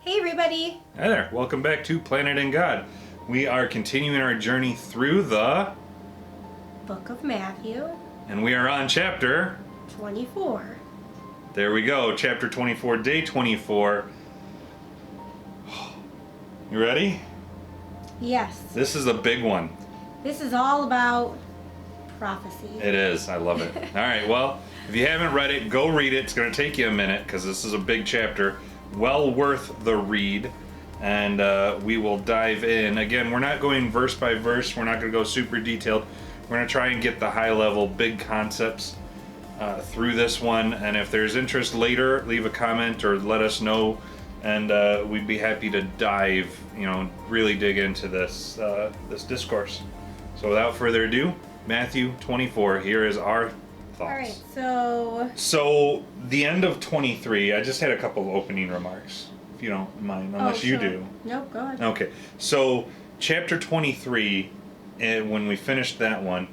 Hey everybody! Hi there, welcome back to Planet and God. We are continuing our journey through the Book of Matthew, and we are on chapter 24. There we go, chapter 24, day 24. You ready? Yes. This is a big one. This is all about prophecy. It is, I love it. Alright, well, if you haven't read it, go read it. It's going to take you a minute because this is a big chapter. Well worth the read. And we will dive in. Again, we're not going verse by verse. We're not going to go super detailed. We're going to try and get the high level, big concepts through this one. And if there's interest later, leave a comment or let us know. And we'd be happy to dive, really dig into this this discourse. So without further ado, Matthew 24, here is our thoughts. Alright, So the end of 23, I just had a couple of opening remarks, if you don't mind, unless you do. Nope, go ahead. Okay, so chapter 23, when we finished that one,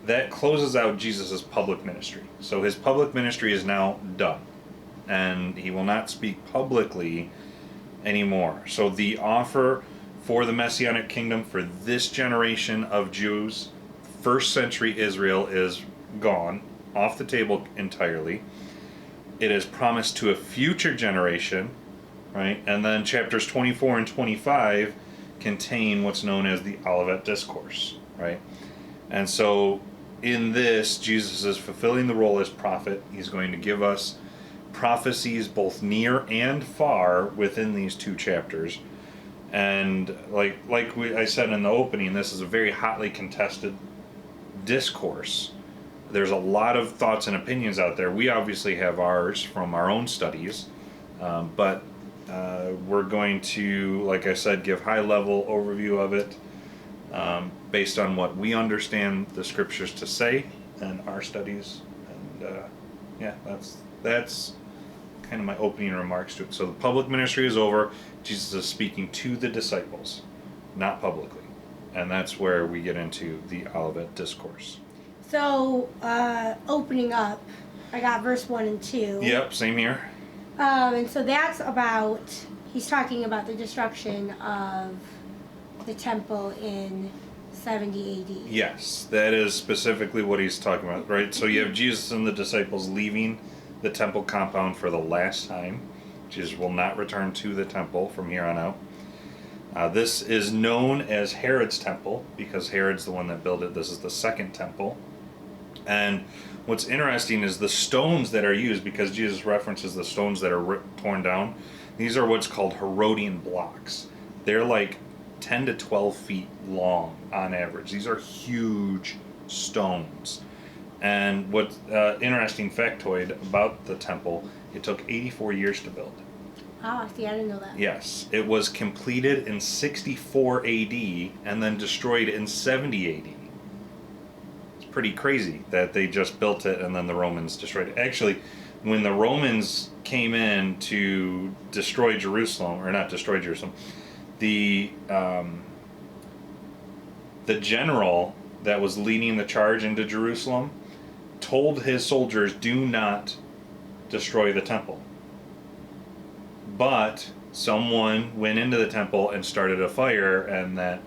that closes out Jesus' public ministry. So his public ministry is now done, and he will not speak publicly anymore. So the offer for the Messianic kingdom for this generation of Jews, first century Israel, is gone, off the table entirely. It is promised to a future generation, right? And then chapters 24 and 25 contain what's known as the Olivet Discourse, right? And so in this, Jesus is fulfilling the role as prophet. He's going to give us prophecies both near and far within these two chapters. And like I said in the opening, this is a very hotly contested discourse. There's a lot of thoughts and opinions out there. We obviously have ours from our own studies, but we're going to, like I said, give high-level overview of it based on what we understand the scriptures to say and our studies. And that's kind of my opening remarks to it. So the public ministry is over. Jesus is speaking to the disciples, not publicly. And that's where we get into the Olivet Discourse. So, opening up, I got verse 1 and 2. Yep, same here. And so that's about, he's talking about the destruction of the temple in 70 AD. Yes, that is specifically what he's talking about, right? So you have Jesus and the disciples leaving the temple compound for the last time. Jesus will not return to the temple from here on out. This is known as Herod's temple because Herod's the one that built it. This is the second temple. And what's interesting is the stones that are used, because Jesus references the stones that are torn down. These are what's called Herodian blocks. They're like 10 to 12 feet long on average. These are huge stones. And what interesting factoid about the temple, it took 84 years to build. Oh, see, I didn't know that. Yes, it was completed in 64 AD and then destroyed in 70 AD. It's pretty crazy that they just built it and then the Romans destroyed it. Actually, when the Romans came in to destroy Jerusalem, or not destroy Jerusalem, the general that was leading the charge into Jerusalem told his soldiers, do not destroy the temple. But someone went into the temple and started a fire, and that's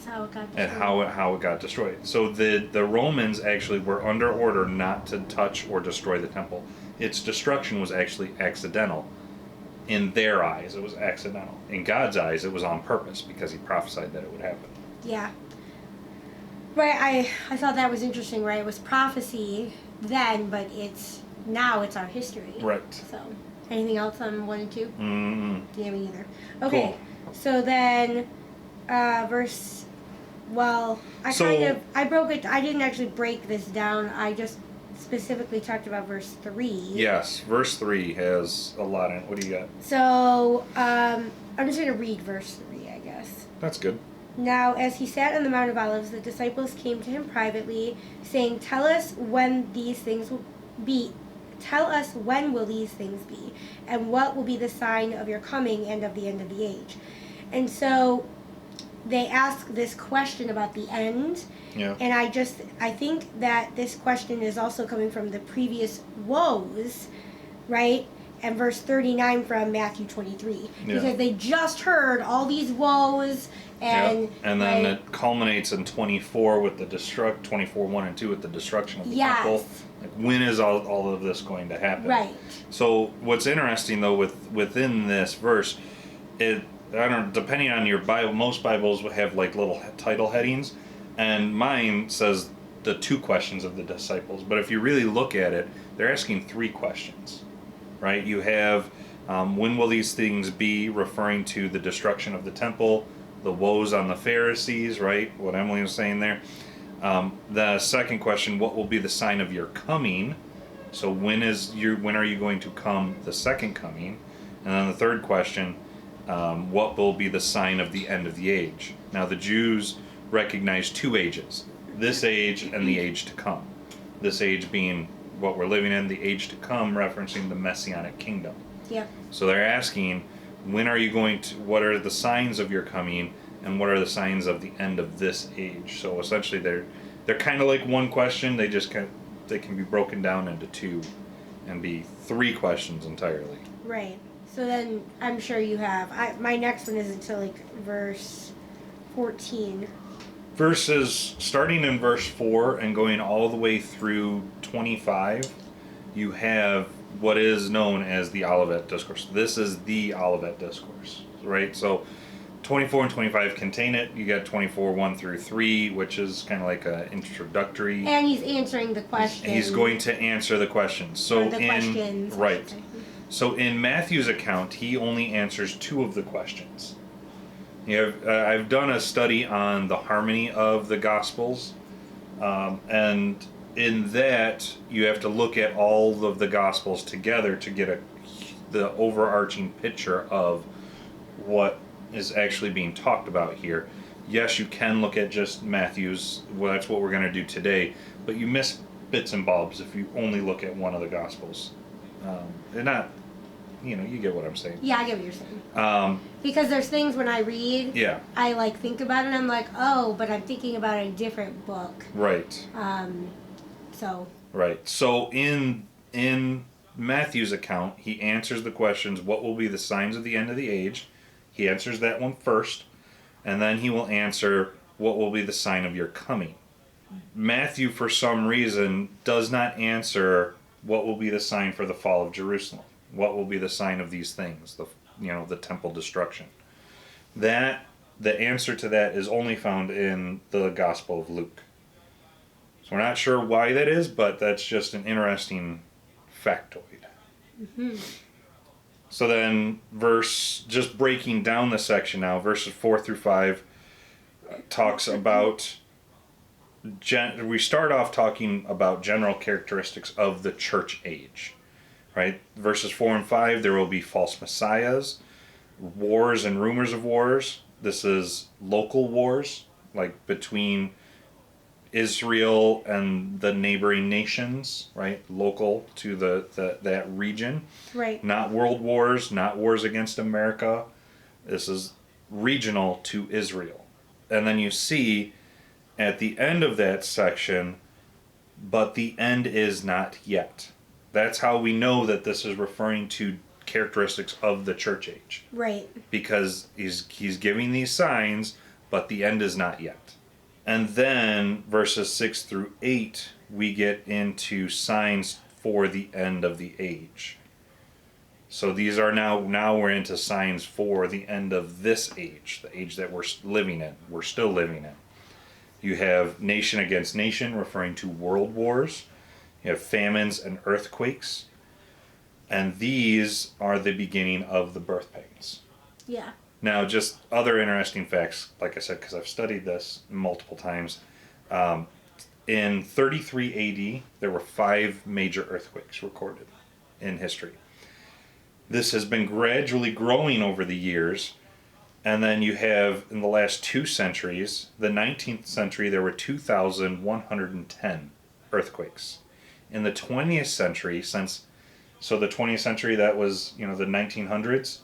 how it got destroyed. And how it got destroyed. So the Romans actually were under order not to touch or destroy the temple. Its destruction was actually accidental. In their eyes, it was accidental. In God's eyes, it was on purpose because he prophesied that it would happen. Yeah. Right, I thought that was interesting, right? It was prophecy then, but now it's our history. Right. So, anything else on 1 and 2? Mm-hmm. Yeah, me either. Okay, Cool. So then, I broke it, I didn't actually break this down, I just specifically talked about verse 3. Yes, verse 3 has a lot in it. What do you got? So, I'm just going to read verse 3, I guess. That's good. Now, as he sat on the Mount of Olives, the disciples came to him privately, saying, Tell us when these things will be. Tell us when will these things be, and what will be the sign of your coming and of the end of the age. And so they ask this question about the end. Yeah. And I think that this question is also coming from the previous woes, right? and verse 39 from Matthew 23. Yeah. Because they just heard all these woes and and then it culminates in 24 with the 24 1 and 2 with the destruction of the temple. Like, when is all of this going to happen? Right. So what's interesting though within this verse, I don't, depending on your Bible, most Bibles will have like little title headings, and mine says the 2 questions of the disciples. But if you really look at it, they're asking 3 questions, right? You have when will these things be, referring to the destruction of the temple, the woes on the Pharisees, right? What Emmalee was saying there. The second question, what will be the sign of your coming? So when are you going to come, the second coming? And then the third question, what will be the sign of the end of the age? Now the Jews recognize 2 ages, this age and the age to come. This age being what we're living in, the age to come referencing the Messianic kingdom. Yep. So they're asking, when are you going to, what are the signs of your coming, and what are the signs of the end of this age? So essentially they're kind of like one question, they can be broken down into 2 and be 3 questions entirely. Right. So then I'm sure you have, my next one is until like verse 14. Starting in verse 4 and going all the way through 25, you have what is known as the Olivet Discourse. This is the Olivet Discourse, right? So 24 and 25 contain it. You got 24, 1 through 3, which is kind of like an introductory. And he's answering the questions. He's going to answer the questions. So questions. Right. So in Matthew's account, he only answers 2 of the questions. You have, I've done a study on the harmony of the Gospels, and in that you have to look at all of the Gospels together to get the overarching picture of what is actually being talked about here. Yes, you can look at just Matthew's, well, that's what we're going to do today, but you miss bits and bobs if you only look at one of the Gospels. They're not, you get what I'm saying. Yeah, I get what you're saying. Because there's things when I read, I like think about it and I'm like, oh, but I'm thinking about a different book. Right. Right. So in Matthew's account, he answers the questions, what will be the signs of the end of the age? He answers that one first, and then he will answer, what will be the sign of your coming? Matthew, for some reason, does not answer what will be the sign for the fall of Jerusalem. What will be the sign of these things, the temple destruction? The answer to that is only found in the Gospel of Luke. So we're not sure why that is, but that's just an interesting factoid. Mm-hmm. So then, just breaking down the section now, verses 4 through 5 talks about. We start off talking about general characteristics of the church age, right? Verses 4 and 5, there will be false messiahs, wars and rumors of wars. This is local wars, like between Israel and the neighboring nations, right? Local to that region. Right. Not world wars, not wars against America. This is regional to Israel. And then you see at the end of that section, but the end is not yet. That's how we know that this is referring to characteristics of the church age. Right. Because he's giving these signs, but the end is not yet. And then verses 6 through 8, we get into signs for the end of the age. So these are now we're into signs for the end of this age, the age that we're living in. We're still living in. You have nation against nation, referring to world wars. You have famines and earthquakes. And these are the beginning of the birth pains. Yeah. Now, just other interesting facts, like I said, because I've studied this multiple times. In 33 AD, there were 5 major earthquakes recorded in history. This has been gradually growing over the years. And then you have, in the last 2 centuries, the 19th century, there were 2,110 earthquakes. In the 20th century, the 20th century, that was, the 1900s,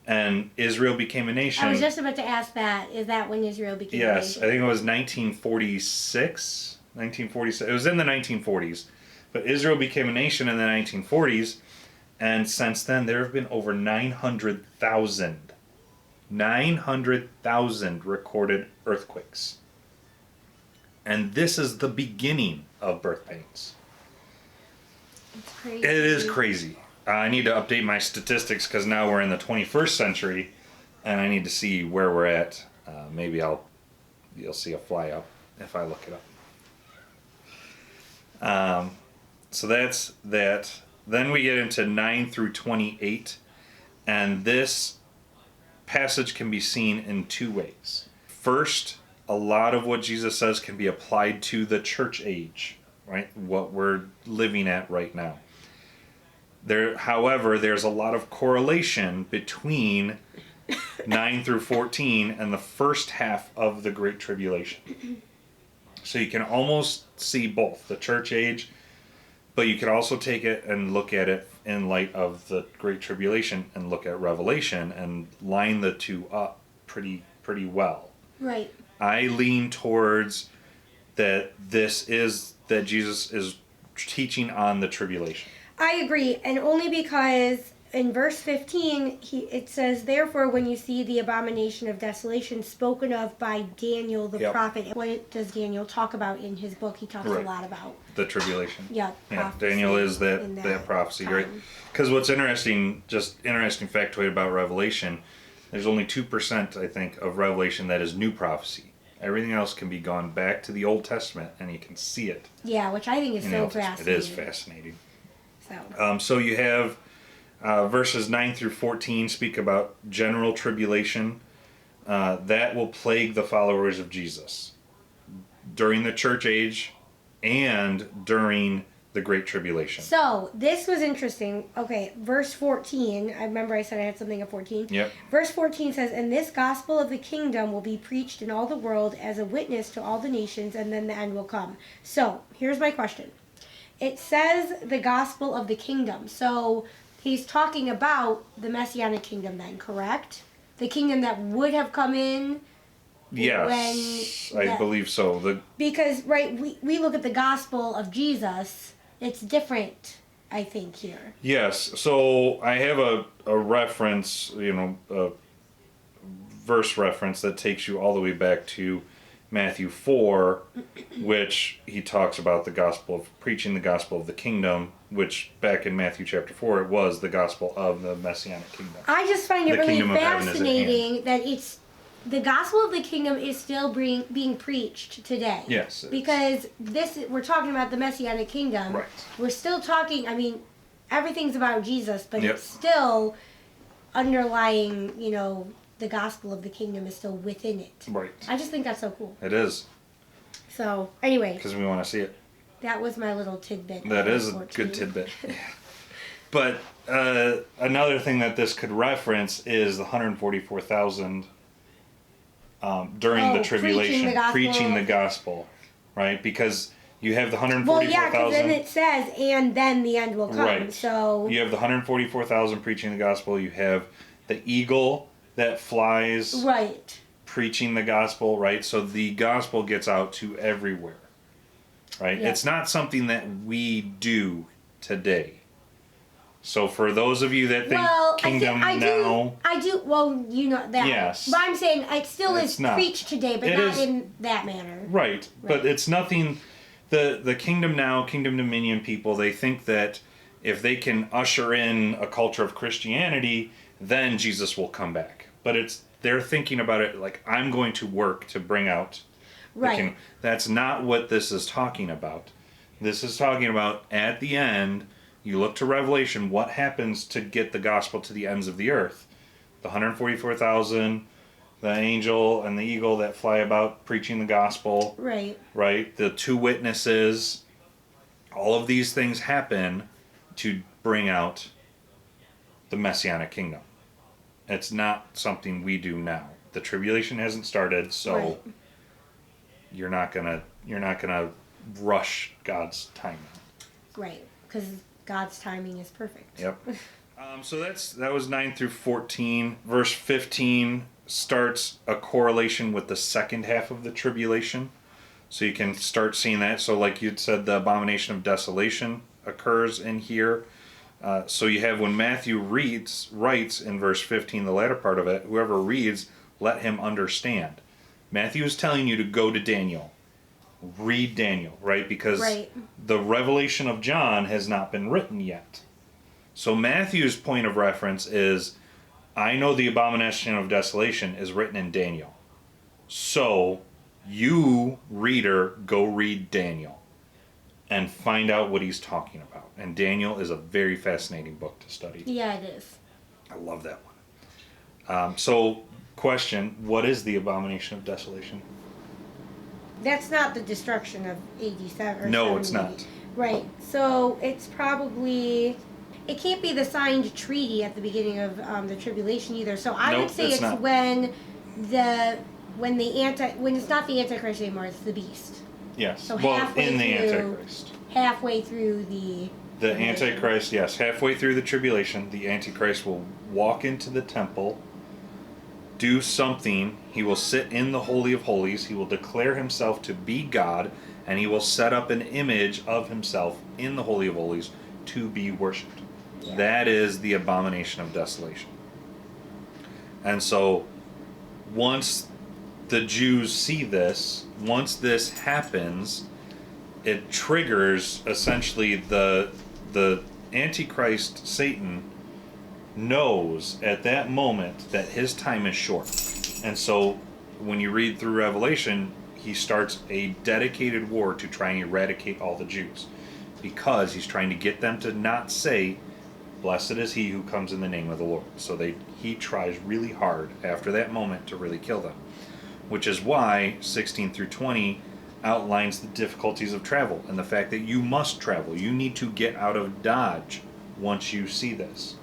and Israel became a nation. I was just about to ask that. Is that when Israel became a nation? Yes, I think it was 1946. 1946. It was in the 1940s. But Israel became a nation in the 1940s, And since then, there have been over 900,000 recorded earthquakes. And this is the beginning of birth pains. It's crazy. It is crazy. I need to update my statistics because now we're in the 21st century, and I need to see where we're at. Maybe you'll see a fly up if I look it up. So that's that. Then we get into 9 through 28, and this passage can be seen in two ways. First, a lot of what Jesus says can be applied to the church age, right? What we're living at right now. However, there's a lot of correlation between 9 through 14 and the first half of the Great Tribulation. So you can almost see both the church age, but you can also take it and look at it in light of the Great Tribulation and look at Revelation and line the two up pretty well. Right. I lean towards that that Jesus is teaching on the tribulation. I agree, and only because in verse 15, it says, "Therefore, when you see the abomination of desolation spoken of by Daniel the prophet," what does Daniel talk about in his book? He talks a lot about the tribulation. Yeah, Daniel is that prophecy, right? Because what's interesting factoid about Revelation, there's only 2%, I think, of Revelation that is new prophecy. Everything else can be gone back to the Old Testament, and you can see it. Yeah, which I think is so fascinating. It is fascinating. So, so you have verses 9 through 14 speak about general tribulation that will plague the followers of Jesus during the church age and during the Great Tribulation. So, this was interesting. Okay, verse 14. I remember I said I had something at 14. Yep. Verse 14 says, "And this gospel of the kingdom will be preached in all the world as a witness to all the nations, and then the end will come." So, here's my question. It says the gospel of the kingdom. So, he's talking about the Messianic kingdom then, correct? The kingdom that would have come in. Yes, I believe so. Because, right, we look at the gospel of Jesus, it's different, I think, here. Yes, so I have a reference, a verse reference that takes you all the way back to Matthew 4, which he talks about preaching the gospel of the kingdom, which back in Matthew chapter 4, it was the gospel of the Messianic kingdom. I just find it really fascinating that the gospel of the kingdom is still being preached today. Yes. Because we're talking about the Messianic kingdom. Right. We're still talking, everything's about Jesus, but it's still underlying, the gospel of the kingdom is still within it. Right. I just think that's so cool. It is. So, anyway. Because we want to see it. That was my little tidbit. That is a good tidbit. But another thing that this could reference is the 144,000 during the tribulation, preaching the gospel, right? Because you have the 144,000. Well, yeah, because then it says, "And then the end will come." Right. So you have the 144,000 preaching the gospel. You have the eagle that flies, right, preaching the gospel, right? So the gospel gets out to everywhere, right? Yeah. It's not something that we do today. So for those of you that think kingdom now... I do, well, you know that. Yes. But I'm saying it still is preached today, but not in that manner. Right. But it's nothing... The kingdom now, kingdom dominion people, they think that if they can usher in a culture of Christianity, then Jesus will come back. But they're thinking about it like, I'm going to work to bring out the kingdom. That's not what this is talking about. This is talking about, at the end... You look to Revelation, what happens to get the gospel to the ends of the earth? The 144,000, the angel and the eagle that fly about preaching the gospel. Right. Right? The two witnesses. All of these things happen to bring out the Messianic kingdom. It's not something we do now. The tribulation hasn't started, so you're not gonna rush God's timing. Right. Because God's timing is perfect. Yep. So that was 9 through 14. Verse 15 starts a correlation with the second half of the tribulation. So you can start seeing that. So like you'd said, the abomination of desolation occurs in here. So you have when Matthew writes in verse 15, the latter part of it, whoever reads, let him understand. Matthew is telling you to go to Daniel. Read Daniel, right? Because the revelation of John has not been written yet. So Matthew's point of reference is, I know the abomination of desolation is written in Daniel. So you, reader, go read Daniel and find out what he's talking about. And Daniel is a very fascinating book to study. Yeah, it is. I love that one. So, question, what is the abomination of desolation? That's not the destruction of AD 7. No, it's not. Right. So it's probably... It can't be the signed treaty at the beginning of the tribulation either. So I would say it's when it's not the Antichrist anymore, it's the beast. Yes. So in the Antichrist. Halfway through the Antichrist, yes. Halfway through the tribulation, the Antichrist will walk into the temple, do something. He will sit in the Holy of Holies. He will declare himself to be God, and he will set up an image of himself in the Holy of Holies to be worshipped. Yeah. That is the abomination of desolation. And so, once the Jews see this, once this happens, it triggers essentially the Antichrist, Satan, knows at that moment that his time is short. And so when you read through Revelation, he starts a dedicated war to try and eradicate all the Jews, because he's trying to get them to not say, blessed is he who comes in the name of the Lord. So he tries really hard after that moment to really kill them. Which is why 16 through 20 outlines the difficulties of travel and the fact that you must travel. You need to get out of Dodge once you see this.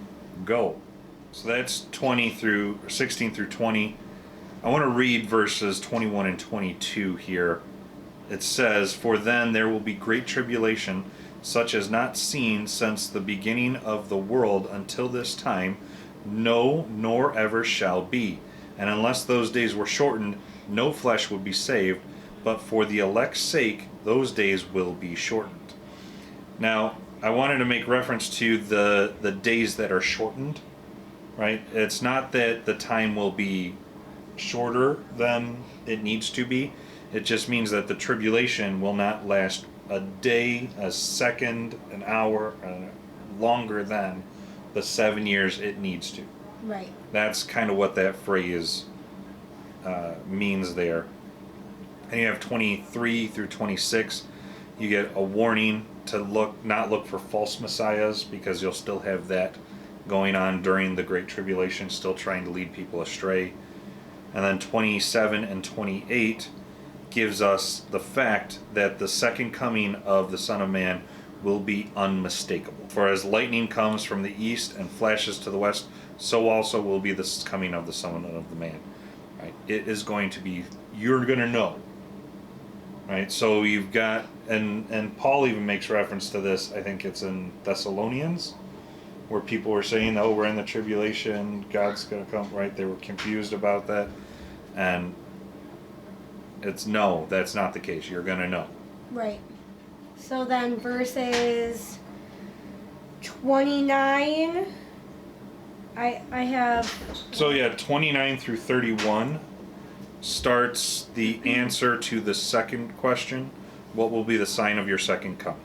Go. So that's 16 through 20. I want to read verses 21 and 22 here. It says, for then there will be great tribulation, such as not seen since the beginning of the world until this time, no, nor ever shall be. And unless those days were shortened, no flesh would be saved, but for the elect's sake, those days will be shortened. Now, I wanted to make reference to the days that are shortened, right? It's not that the time will be shorter than it needs to be. It just means that the tribulation will not last a day, a second, an hour, longer than the 7 years it needs to. Right. That's kind of what that phrase means there. And you have 23 through 26. You get a warning to not look for false messiahs, because you'll still have that going on during the Great Tribulation, still trying to lead people astray. And then 27 and 28 gives us the fact that the second coming of the Son of Man will be unmistakable. For as lightning comes from the east and flashes to the west, so also will be the coming of the Son of the Man. Right? It is going to be, you're going to know. Right? So you've got, and Paul even makes reference to this, I think it's in Thessalonians, where people were saying, oh, we're in the tribulation, God's going to come, right? They were confused about that. And it's no, that's not the case. You're going to know. Right. So then verses 29, I have... So yeah, 29 through 31 starts the answer to the second question. What will be the sign of your second coming?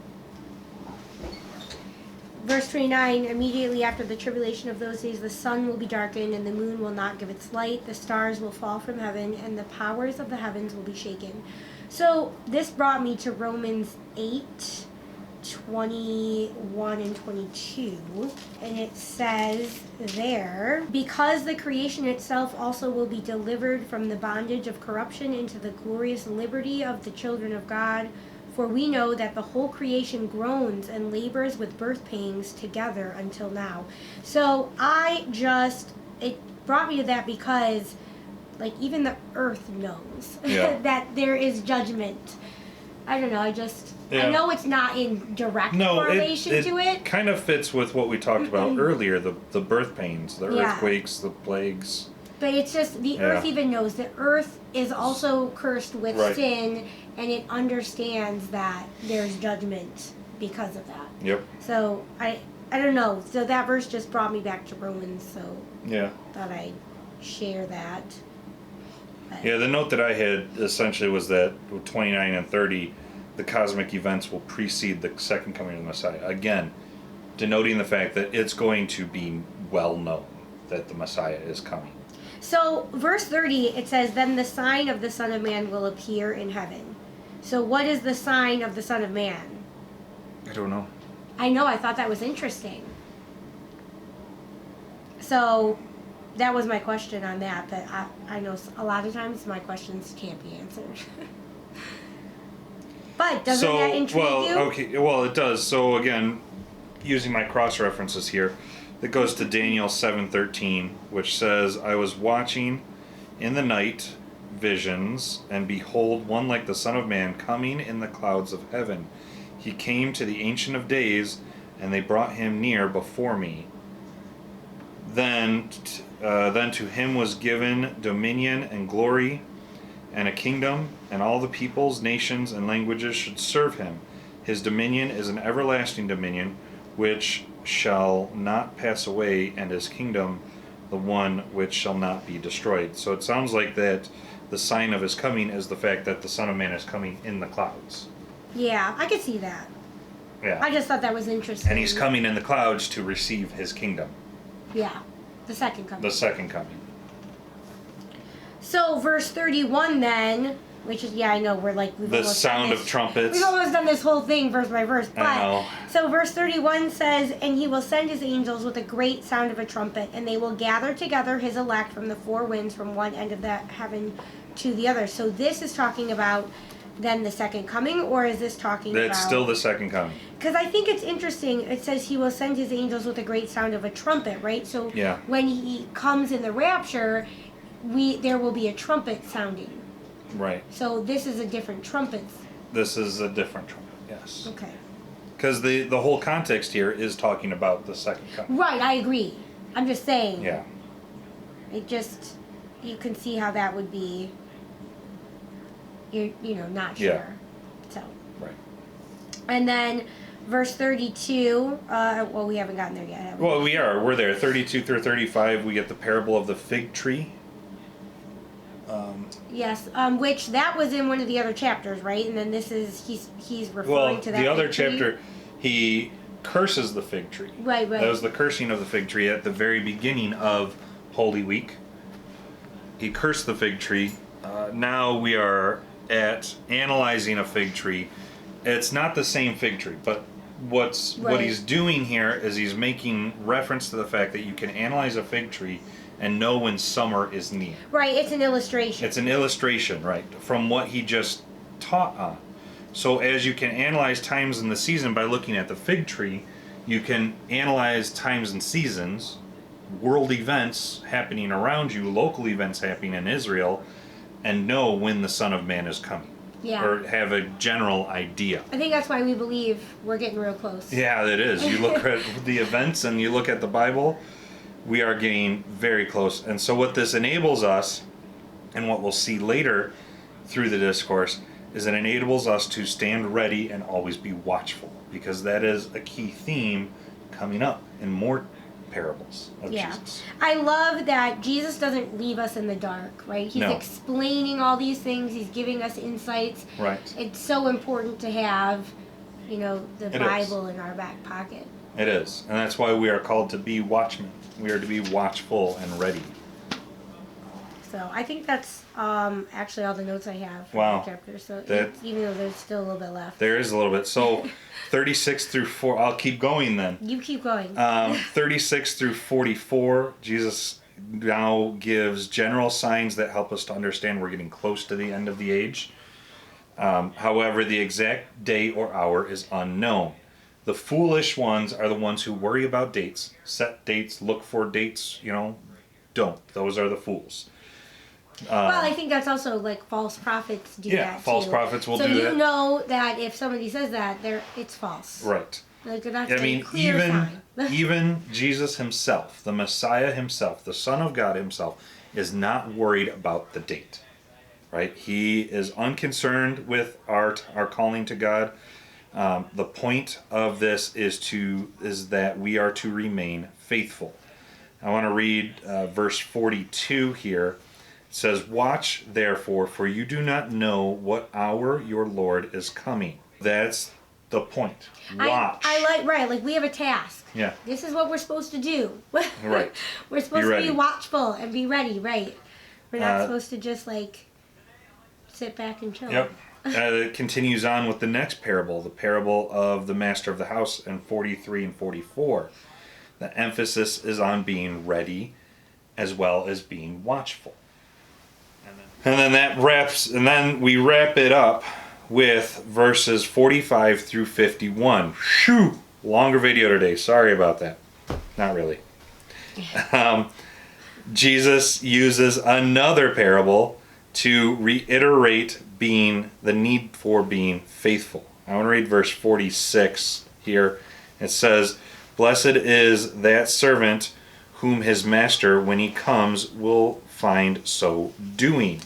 Verse 29, immediately after the tribulation of those days, the sun will be darkened, and the moon will not give its light. The stars will fall from heaven, and the powers of the heavens will be shaken. So this brought me to Romans 8, 21 and 22. And it says there, because the creation itself also will be delivered from the bondage of corruption into the glorious liberty of the children of God. For we know that the whole creation groans and labors with birth pangs together until now. So it brought me to that because, like, even the earth knows that there is judgment. I don't know, I know it's not in direct correlation to it. It kind of fits with what we talked about earlier, the birth pains, the earthquakes, the plagues. But it's just, the earth even knows the earth is also cursed with sin, and it understands that there's judgment because of that. Yep. So I don't know. So that verse just brought me back to Romans, so Yeah. thought I'd share that. But Yeah, the note that I had essentially was that with 29 and 30, the cosmic events will precede the second coming of the Messiah. Again, denoting the fact that it's going to be well known that the Messiah is coming. So, verse 30, it says, "Then the sign of the Son of Man will appear in heaven." So, what is the sign of the Son of Man? I don't know. I know, I thought that was interesting. So, that was my question on that, but I know a lot of times my questions can't be answered. But doesn't that intrigue you? Okay, well, it does. So, again, using my cross references here, it goes to Daniel 7:13, which says, "I was watching in the night visions, and behold, one like the Son of Man coming in the clouds of heaven. He came to the Ancient of Days, and they brought him near before me. Then to him was given dominion and glory and a kingdom, and all the peoples, nations, and languages should serve him. His dominion is an everlasting dominion, which shall not pass away, and his kingdom the one which shall not be destroyed." So it sounds like that the sign of his coming is the fact that the Son of Man is coming in the clouds. Yeah, I could see that. Yeah. I just thought that was interesting. And he's coming in the clouds to receive his kingdom. Yeah, the second coming. The second coming. So, verse 31 then, which is, yeah, I know, we've The almost sound done of this. trumpets. We've almost done this whole thing verse by verse. But, I know. so verse 31 says, "And he will send his angels with a great sound of a trumpet, and they will gather together his elect from the four winds, from one end of the heaven to the other." So this is talking about then the second coming, or is this talking about... That's still the second coming. Because I think it's interesting. It says he will send his angels with a great sound of a trumpet, right? So Yeah. when he comes in the rapture, there will be a trumpet sounding. Right. So this is a different trumpet. This is a different trumpet, yes. Okay. Because the whole context here is talking about the second coming. Right, I agree. I'm just saying. Yeah. It just, you can see how that would be, not sure. Yeah. So. Right. And then verse 32, well, we haven't gotten there yet, have we? Well, we're there. 32 through 35, we get the parable of the fig tree. Yes, which that was in one of the other chapters, right? And then this is, he's referring to that the other fig tree. chapter, he curses the fig tree. Right. That was the cursing of the fig tree at the very beginning of Holy Week. He cursed the fig tree. Now we are at analyzing a fig tree. It's not the same fig tree, but what he's doing here is he's making reference to the fact that you can analyze a fig tree and know when summer is near. Right, it's an illustration. It's an illustration, right, from what he just taught on. So as you can analyze times in the season by looking at the fig tree, you can analyze times and seasons, world events happening around you, local events happening in Israel, and know when the Son of Man is coming. Yeah. Or have a general idea. I think that's why we believe we're getting real close. Yeah, it is. You look at the events and you look at the Bible, we are getting very close. And so what this enables us, and what we'll see later through the discourse, is it enables us to stand ready and always be watchful, because that is a key theme coming up in more parables of Jesus. I love that Jesus doesn't leave us in the dark, right? He's explaining all these things. He's giving us insights. Right. It's so important to have, the It Bible in our back pocket. It is. And that's why we are called to be watchmen. We are to be watchful and ready. So I think that's actually all the notes I have for Wow. the chapter. So even though there's still a little bit left. There is a little bit. So 36 through 4, I'll keep going then. You keep going. 36 through 44, Jesus now gives general signs that help us to understand we're getting close to the end of the age. However, the exact day or hour is unknown. The foolish ones are the ones who worry about dates, set dates, look for dates, don't. Those are the fools. Well, I think that's also like false prophets do that too. Yeah, false prophets will do that. So you know that if somebody says that, it's false. Right. Like that's I clear sign. even Jesus himself, the Messiah himself, the Son of God himself, is not worried about the date. Right? He is unconcerned with our calling to God. The point of this is that we are to remain faithful. I want to read verse 42 here. It says, "Watch therefore, for you do not know what hour your Lord is coming." That's the point. Watch. I like, right, like we have a task. Yeah. This is what we're supposed to do. Right. We're supposed to ready. be watchful and be ready, right? We're not supposed to just like sit back and chill. Yep. It continues on with the next parable, the parable of the master of the house in 43 and 44. The emphasis is on being ready as well as being watchful. And then we wrap it up with verses 45 through 51. Shoo! Longer video today. Sorry about that. Not really. Jesus uses another parable to reiterate the need for being faithful. I want to read verse 46 here. It says, "Blessed is that servant whom his master, when he comes, will find so doing."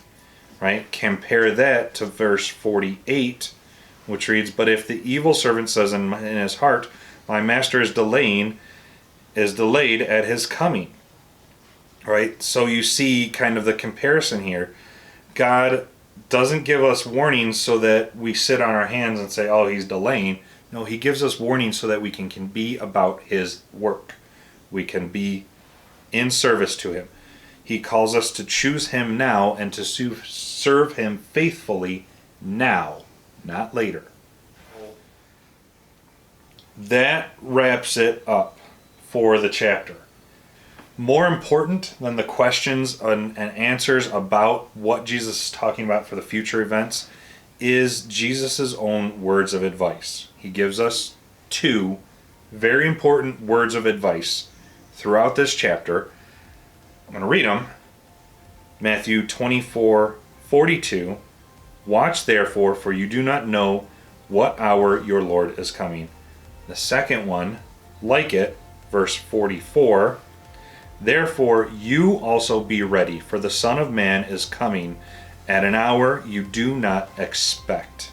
Right? Compare that to verse 48, which reads, "But if the evil servant says in his heart, my master is delayed at his coming." Right? So you see kind of the comparison here. God doesn't give us warnings so that we sit on our hands and say, "Oh, he's delaying." No, he gives us warnings so that we can be about his work. We can be in service to him. He calls us to choose him now and to serve him faithfully now, not later. That wraps it up for the chapter. More important than the questions and answers about what Jesus is talking about for the future events is Jesus' own words of advice. He gives us two very important words of advice throughout this chapter. I'm going to read them. Matthew 24:42. "Watch therefore, for you do not know what hour your Lord is coming." The second one, like it, verse 44. "Therefore you also be ready, for the Son of Man is coming at an hour you do not expect."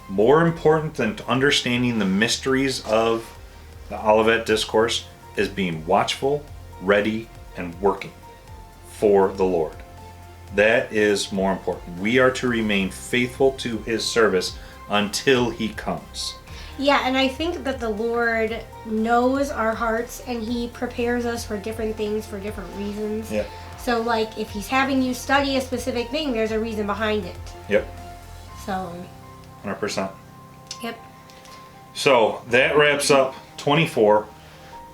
More important than understanding the mysteries of the Olivet Discourse is being watchful, ready, and working for the Lord. That is more important. We are to remain faithful to his service until he comes. Yeah, and I think that the Lord knows our hearts and he prepares us for different things for different reasons. Yeah. So, like, if he's having you study a specific thing, there's a reason behind it. Yep. So. 100%. Yep. So, that wraps up 24.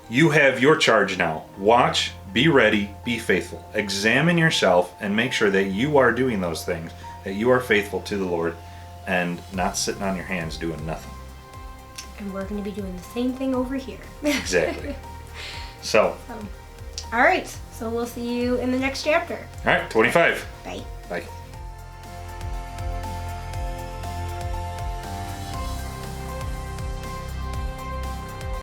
You have your charge now. Watch, be ready, be faithful. Examine yourself and make sure that you are doing those things, that you are faithful to the Lord and not sitting on your hands doing nothing. And we're going to be doing the same thing over here. Exactly. So. All right. So we'll see you in the next chapter. All right, 25. Bye.